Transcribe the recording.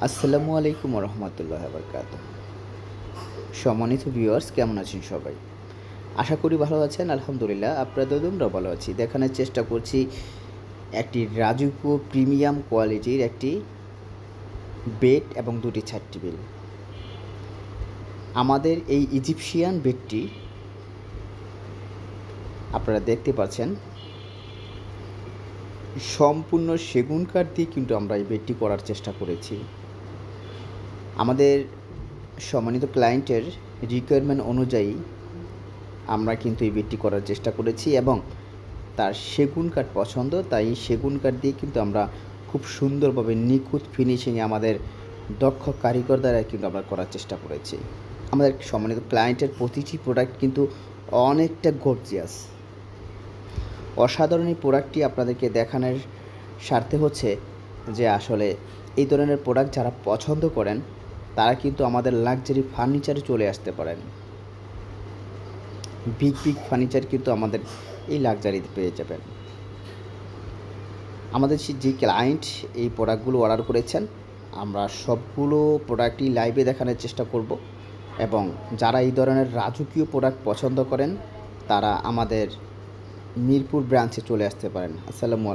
আসসালামু আলাইকুম রহমতুল্লাহ বরকাত। সম্মানিত ভিউয়ার্স, কেমন আছেন সবাই? আশা করি ভালো আছেন। আলহামদুলিল্লাহ আপনাদেরও আমরা ভালো আছি। দেখানোর চেষ্টা করছি একটি রাজুকো প্রিমিয়াম কোয়ালিটির একটি বেড এবং দুটি চেয়ার টেবিল। আমাদের এই ইজিপশিয়ান বেডটি আপনারা দেখতে পাচ্ছেন সম্পূর্ণ সেগুন কাঠ দিয়ে কিন্তু আমরা এই বেডটি করার চেষ্টা করেছি। আমাদের সম্মানিত ক্লায়েন্টের রিকোয়ারমেন্ট অনুযায়ী আমরা কিন্তু এই বেডটি করার চেষ্টা করেছি এবং তার সেগুন কাঠ পছন্দ, তাই সেগুন কাঠ দিয়ে কিন্তু আমরা খুব সুন্দরভাবে নিখুঁত ফিনিশিংয়ে আমাদের দক্ষ কারিগর দ্বারা কিন্তু আমরা করার চেষ্টা করেছি। আমাদের সম্মানিত ক্লায়েন্টের প্রতিটি প্রোডাক্ট কিন্তু অনেকটা গর্জিয়াস। অসাধারণ এই প্রোডাক্টটি আপনাদেরকে দেখানোর স্বার্থে হচ্ছে যে আসলে এই ধরনের প্রোডাক্ট যারা পছন্দ করেন তারা কিন্তু আমাদের লাক্সারি ফার্নিচারে চলে আসতে পারেন। বিগ ফার্নিচার কিন্তু আমাদের এই লাক্সারিতে পেয়ে যাবেন। আমাদের যে ক্লায়েন্ট এই প্রোডাক্টগুলো অর্ডার করেছেন, আমরা সবগুলো প্রোডাক্টই লাইভে দেখানোর চেষ্টা করব এবং যারা এই ধরনের রাজকীয় প্রোডাক্ট পছন্দ করেন তারা আমাদের মিরপুর ব্রাঞ্চে চলে আসতে পারেন। আসসালামু আলাইকুম।